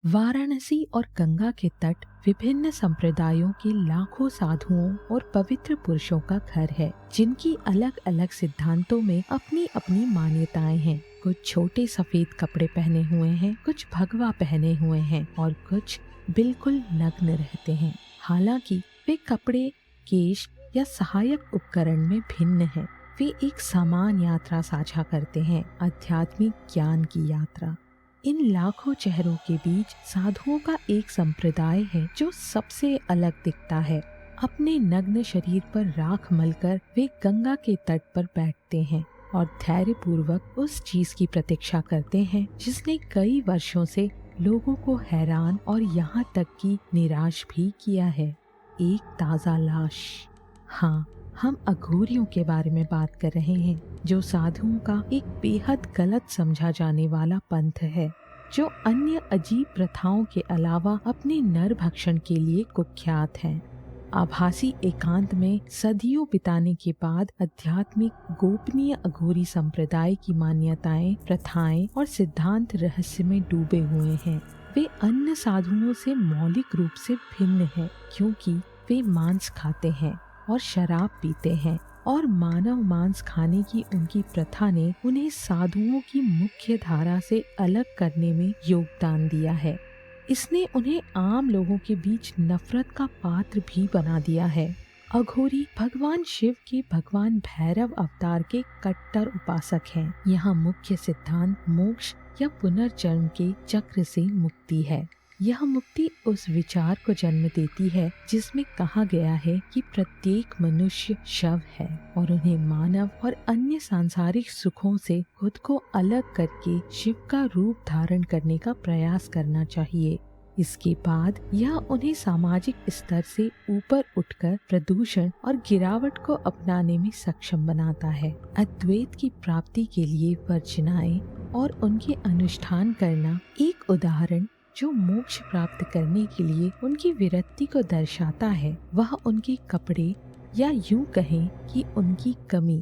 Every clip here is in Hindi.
वाराणसी और गंगा के तट विभिन्न संप्रदायों के लाखों साधुओं और पवित्र पुरुषों का घर है, जिनकी अलग अलग सिद्धांतों में अपनी अपनी मान्यताएं हैं। कुछ छोटे सफेद कपड़े पहने हुए हैं, कुछ भगवा पहने हुए हैं और कुछ बिल्कुल नग्न रहते हैं। हालांकि वे कपड़े, केश या सहायक उपकरण में भिन्न हैं। वे एक समान यात्रा साझा करते हैं, आध्यात्मिक ज्ञान की यात्रा। इन लाखों चेहरों के बीच साधुओं का एक संप्रदाय है जो सबसे अलग दिखता है। अपने नग्न शरीर पर राख मलकर वे गंगा के तट पर बैठते हैं और धैर्य पूर्वक उस चीज की प्रतीक्षा करते हैं जिसने कई वर्षों से लोगों को हैरान और यहाँ तक कि निराश भी किया है। एक ताजा लाश। हाँ, हम अघोरियों के बारे में बात कर रहे हैं, जो साधुओं का एक बेहद गलत समझा जाने वाला पंथ है, जो अन्य अजीब प्रथाओं के अलावा अपने नर भक्षण के लिए कुख्यात हैं। आभासी एकांत में सदियों बिताने के बाद आध्यात्मिक गोपनीय अघोरी संप्रदाय की मान्यताएं, प्रथाएं और सिद्धांत रहस्य में डूबे हुए हैं। वे अन्य साधुओं से मौलिक रूप से भिन्न हैं, क्योंकि वे मांस खाते हैं और शराब पीते हैं, और मानव मांस खाने की उनकी प्रथा ने उन्हें साधुओं की मुख्य धारा से अलग करने में योगदान दिया है। इसने उन्हें आम लोगों के बीच नफरत का पात्र भी बना दिया है। अघोरी भगवान शिव के भगवान भैरव अवतार के कट्टर उपासक हैं। यहाँ मुख्य सिद्धांत मोक्ष या पुनर्जन्म के चक्र से मुक्ति है। यह मुक्ति उस विचार को जन्म देती है जिसमें कहा गया है कि प्रत्येक मनुष्य शव है और उन्हें मानव और अन्य सांसारिक सुखों से खुद को अलग करके शिव का रूप धारण करने का प्रयास करना चाहिए। इसके बाद यह उन्हें सामाजिक स्तर से ऊपर उठकर प्रदूषण और गिरावट को अपनाने में सक्षम बनाता है। अद्वैत की प्राप्ति के लिए वर्जनाएं और उनके अनुष्ठान करना एक उदाहरण जो मोक्ष प्राप्त करने के लिए उनकी विरक्ति को दर्शाता है, वह उनके कपड़े या यूं कहें कि उनकी कमी।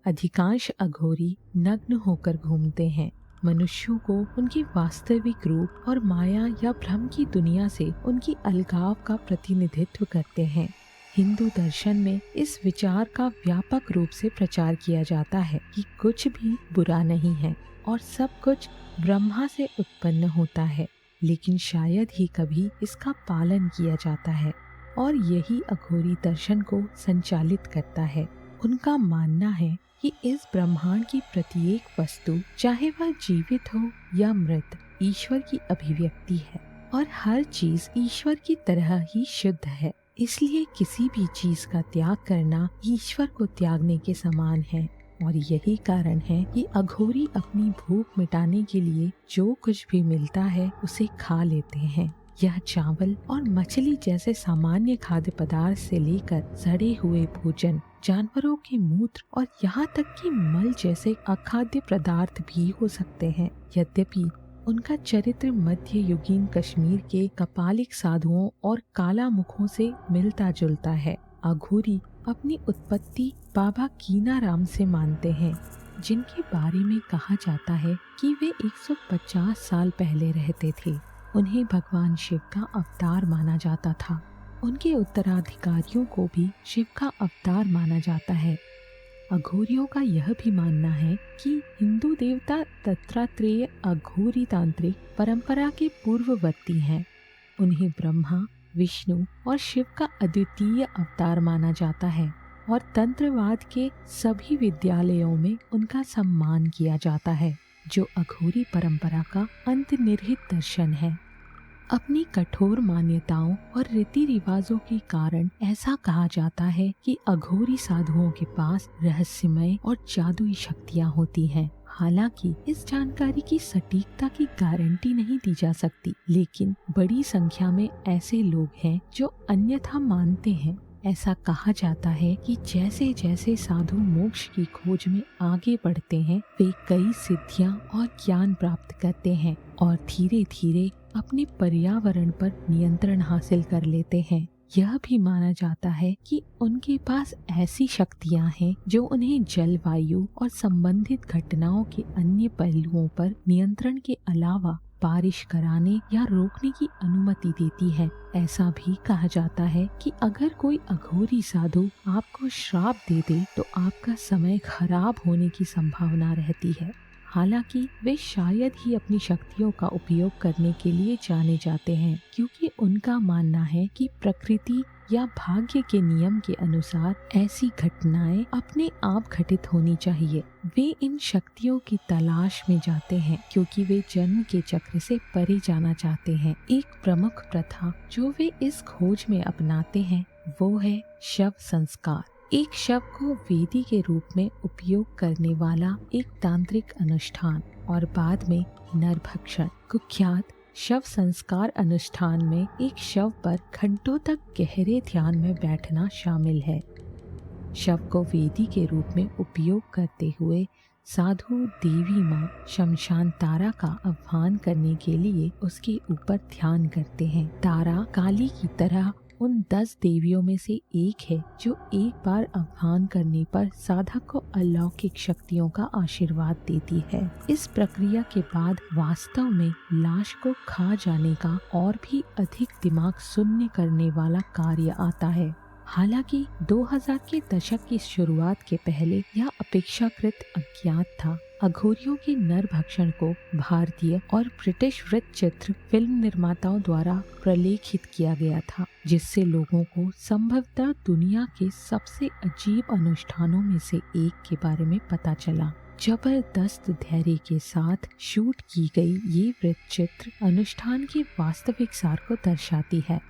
अधिकांश अघोरी नग्न होकर घूमते हैं, मनुष्यों को उनके वास्तविक रूप और माया या भ्रम की दुनिया से उनकी अलगाव का प्रतिनिधित्व करते हैं। हिंदू दर्शन में इस विचार का व्यापक रूप से प्रचार किया जाता है कि कुछ भी बुरा नहीं है और सब कुछ ब्रह्मा से उत्पन्न होता है, लेकिन शायद ही कभी इसका पालन किया जाता है, और यही अघोरी दर्शन को संचालित करता है। उनका मानना है कि इस ब्रह्मांड की प्रत्येक वस्तु, चाहे वह जीवित हो या मृत, ईश्वर की अभिव्यक्ति है और हर चीज ईश्वर की तरह ही शुद्ध है। इसलिए किसी भी चीज का त्याग करना ईश्वर को त्यागने के समान है, और यही कारण है कि अघोरी अपनी भूख मिटाने के लिए जो कुछ भी मिलता है उसे खा लेते हैं। यह चावल और मछली जैसे सामान्य खाद्य पदार्थ से लेकर सड़े हुए भोजन, जानवरों के मूत्र और यहाँ तक कि मल जैसे अखाद्य पदार्थ भी हो सकते हैं। यद्यपि उनका चरित्र मध्य युगीन कश्मीर के कपालिक साधुओं और काला मुखों से मिलता जुलता है। अघोरी अपनी उत्पत्ति बाबा कीनाराम से मानते हैं, जिनके बारे में कहा जाता है कि वे 150 साल पहले रहते थे। उन्हें भगवान शिव का अवतार माना जाता था। उनके उत्तराधिकारियों को भी शिव का अवतार माना जाता है। अघोरियों का यह भी मानना है कि हिंदू देवता दत्तात्रेय अघोरी तांत्रिक परंपरा के पूर्ववर्ती हैं। उन्हें ब्रह्मा, विष्णु और शिव का अद्वितीय अवतार माना जाता है, और तंत्रवाद के सभी विद्यालयों में उनका सम्मान किया जाता है, जो अघोरी परंपरा का अंतर्निहित दर्शन है। अपनी कठोर मान्यताओं और रीति रिवाजों के कारण ऐसा कहा जाता है कि अघोरी साधुओं के पास रहस्यमय और जादुई शक्तियाँ होती हैं। हालांकि इस जानकारी की सटीकता की गारंटी नहीं दी जा सकती, लेकिन बड़ी संख्या में ऐसे लोग हैं जो अन्यथा मानते हैं। ऐसा कहा जाता है कि जैसे जैसे साधु मोक्ष की खोज में आगे बढ़ते हैं, वे कई सिद्धियां और ज्ञान प्राप्त करते हैं और धीरे धीरे अपने पर्यावरण पर नियंत्रण हासिल कर लेते हैं। यह भी माना जाता है कि उनके पास ऐसी शक्तियां हैं जो उन्हें जलवायु और संबंधित घटनाओं के अन्य पहलुओं पर नियंत्रण के अलावा बारिश कराने या रोकने की अनुमति देती है। ऐसा भी कहा जाता है कि अगर कोई अघोरी साधु आपको श्राप दे दे तो आपका समय खराब होने की संभावना रहती है। हालांकि वे शायद ही अपनी शक्तियों का उपयोग करने के लिए जाने जाते हैं, क्योंकि उनका मानना है कि प्रकृति या भाग्य के नियम के अनुसार ऐसी घटनाएं अपने आप घटित होनी चाहिए। वे इन शक्तियों की तलाश में जाते हैं क्योंकि वे जन्म के चक्र से परे जाना चाहते हैं। एक प्रमुख प्रथा जो वे इस खोज में अपनाते हैं वो है शव संस्कार। एक शव को वेदी के रूप में उपयोग करने वाला एक तांत्रिक अनुष्ठान और बाद में नरभक्षण। कुख्यात शव संस्कार अनुष्ठान में एक शव पर घंटों तक गहरे ध्यान में बैठना शामिल है। शव को वेदी के रूप में उपयोग करते हुए साधु देवी माँ शमशान तारा का आह्वान करने के लिए उसके ऊपर ध्यान करते हैं। तारा काली की तरह उन 10 देवियों में से एक है जो एक बार आह्वान करने पर साधक को अलौकिक शक्तियों का आशीर्वाद देती है। इस प्रक्रिया के बाद वास्तव में लाश को खा जाने का और भी अधिक दिमाग शून्य करने वाला कार्य आता है। हालांकि 2000 के दशक की शुरुआत के पहले यह अपेक्षाकृत अज्ञात था। अघोरियों के नरभक्षण को भारतीय और ब्रिटिश वृत्तचित्र फिल्म निर्माताओं द्वारा प्रलेखित किया गया था, जिससे लोगों को संभवतः दुनिया के सबसे अजीब अनुष्ठानों में से एक के बारे में पता चला। जबरदस्त धैर्य के साथ शूट की गई ये वृत्तचित्र अनुष्ठान के वास्तविक सार को दर्शाती है।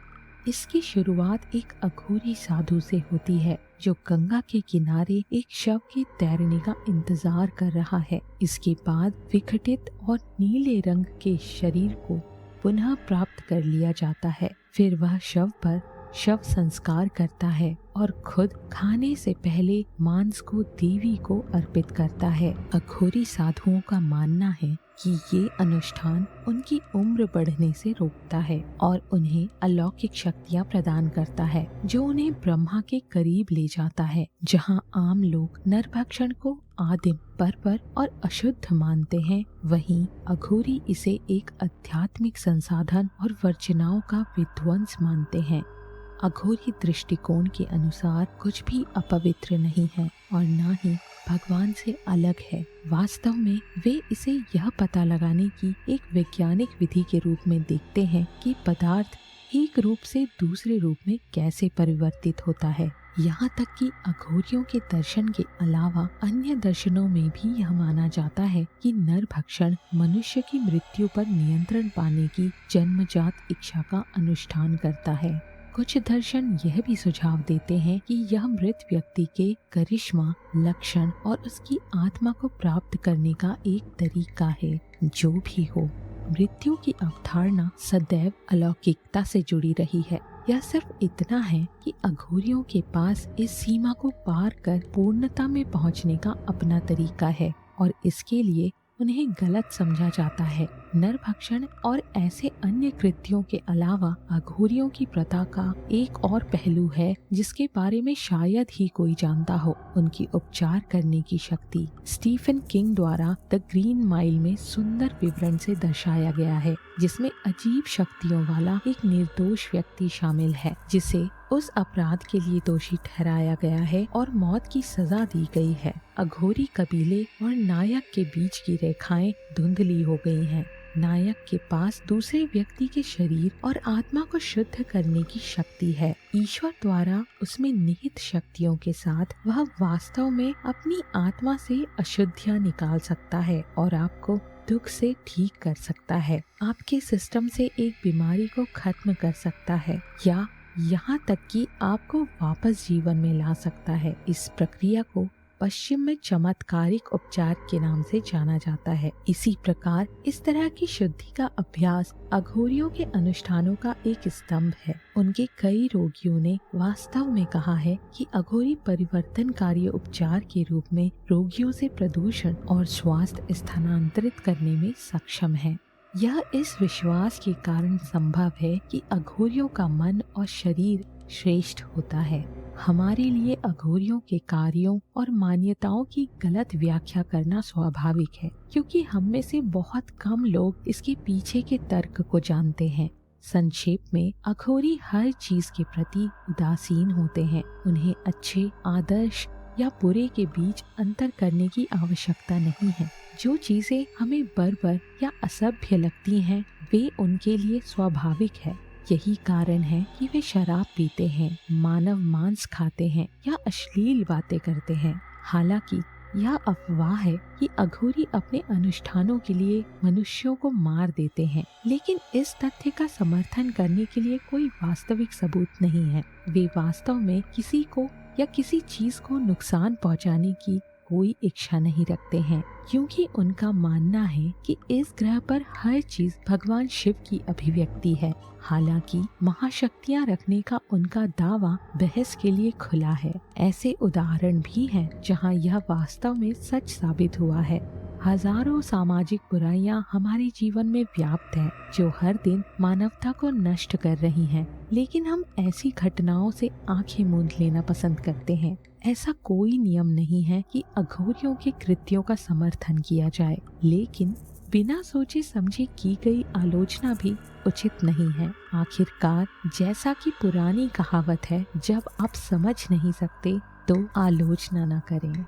इसकी शुरुआत एक अघोरी साधु से होती है जो गंगा के किनारे एक शव के तैरने का इंतजार कर रहा है। इसके बाद विघटित और नीले रंग के शरीर को पुनः प्राप्त कर लिया जाता है। फिर वह शव पर शव संस्कार करता है और खुद खाने से पहले मांस को देवी को अर्पित करता है। अघोरी साधुओं का मानना है कि ये अनुष्ठान उनकी उम्र बढ़ने से रोकता है और उन्हें अलौकिक शक्तियाँ प्रदान करता है, जो उन्हें ब्रह्मा के करीब ले जाता है। जहाँ आम लोग नरभक्षण को आदिम, बर्बर और अशुद्ध मानते हैं, वहीं अघोरी इसे एक आध्यात्मिक संसाधन और वर्जनाओं का विध्वंस मानते हैं। अघोरी दृष्टिकोण के अनुसार कुछ भी अपवित्र नहीं है और न ही भगवान से अलग है। वास्तव में वे इसे यह पता लगाने की एक वैज्ञानिक विधि के रूप में देखते हैं कि पदार्थ एक रूप से दूसरे रूप में कैसे परिवर्तित होता है। यहाँ तक कि अघोरियों के दर्शन के अलावा अन्य दर्शनों में भी यह माना जाता है कि नरभक्षण मनुष्य की मृत्यु पर नियंत्रण पाने की जन्मजात इच्छा का अनुष्ठान करता है। कुछ दर्शन यह भी सुझाव देते हैं कि यह मृत व्यक्ति के करिश्मा, लक्षण और उसकी आत्मा को प्राप्त करने का एक तरीका है। जो भी हो, मृत्यु की अवधारणा सदैव अलौकिकता से जुड़ी रही है। यह सिर्फ इतना है कि अघोरियों के पास इस सीमा को पार कर पूर्णता में पहुंचने का अपना तरीका है और इसके लिए उन्हें गलत समझा जाता है। नरभक्षण और ऐसे अन्य कृत्यों के अलावा अघोरियों की प्रथा का एक और पहलू है जिसके बारे में शायद ही कोई जानता हो, उनकी उपचार करने की शक्ति। स्टीफन किंग द्वारा द ग्रीन माइल में सुंदर विवरण से दर्शाया गया है, जिसमें अजीब शक्तियों वाला एक निर्दोष व्यक्ति शामिल है जिसे उस अपराध के लिए दोषी ठहराया गया है और मौत की सजा दी गई है। अघोरी कबीले और नायक के बीच की रेखाएं धुंधली हो गई हैं। नायक के पास दूसरे व्यक्ति के शरीर और आत्मा को शुद्ध करने की शक्ति है। ईश्वर द्वारा उसमें निहित शक्तियों के साथ वह वास्तव में अपनी आत्मा से अशुद्धियां निकाल सकता है और आपको दुख से ठीक कर सकता है, आपके सिस्टम से एक बीमारी को खत्म कर सकता है या यहाँ तक कि आपको वापस जीवन में ला सकता है। इस प्रक्रिया को पश्चिम में चमत्कारिक उपचार के नाम से जाना जाता है। इसी प्रकार इस तरह की शुद्धि का अभ्यास अघोरियों के अनुष्ठानों का एक स्तंभ है। उनके कई रोगियों ने वास्तव में कहा है कि अघोरी परिवर्तनकारी उपचार के रूप में रोगियों से प्रदूषण और स्वास्थ्य स्थानांतरित करने में सक्षम है। यह इस विश्वास के कारण संभव है कि अघोरियों का मन और शरीर श्रेष्ठ होता है। हमारे लिए अघोरियों के कार्यों और मान्यताओं की गलत व्याख्या करना स्वाभाविक है, क्योंकि हम में से बहुत कम लोग इसके पीछे के तर्क को जानते हैं। संक्षेप में, अघोरी हर चीज के प्रति उदासीन होते हैं। उन्हें अच्छे, आदर्श या बुरे के बीच अंतर करने की आवश्यकता नहीं है। जो चीजें हमें बर्बर या असभ्य लगती हैं, वे उनके लिए स्वाभाविक है। यही कारण है कि वे शराब पीते हैं, मानव मांस खाते हैं या अश्लील बातें करते हैं। हालांकि यह अफवाह है कि अघोरी अपने अनुष्ठानों के लिए मनुष्यों को मार देते हैं, लेकिन इस तथ्य का समर्थन करने के लिए कोई वास्तविक सबूत नहीं है। वे वास्तव में किसी को या किसी चीज को नुकसान पहुंचाने की कोई इच्छा नहीं रखते हैं, क्योंकि उनका मानना है कि इस ग्रह पर हर चीज भगवान शिव की अभिव्यक्ति है। हालांकि महाशक्तियां रखने का उनका दावा बहस के लिए खुला है। ऐसे उदाहरण भी हैं जहां यह वास्तव में सच साबित हुआ है। हजारों सामाजिक बुराइयां हमारे जीवन में व्याप्त हैं, जो हर दिन मानवता को नष्ट कर रही हैं। लेकिन हम ऐसी घटनाओं से आंखें मूंद लेना पसंद करते हैं। ऐसा कोई नियम नहीं है कि अघोरियों के कृत्यों का समर्थन किया जाए, लेकिन बिना सोचे समझे की गई आलोचना भी उचित नहीं है। आखिरकार, जैसा कि पुरानी कहावत है, जब आप समझ नहीं सकते तो आलोचना न करें।